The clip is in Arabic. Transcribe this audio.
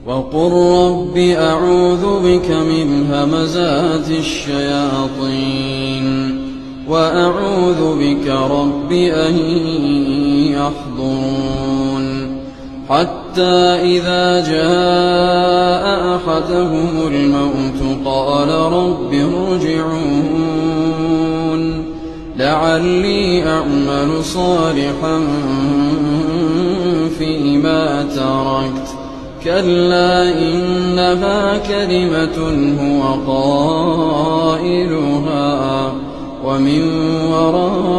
وقل رب أعوذ بك من همزات الشياطين وأعوذ بك رب أن يحضرون حتى إذا جاء أحدهم الموت قال رب ارجعون لعلي أعمل صالحا فيما تركت كلا إنها كلمة هو قائلها ومن وراء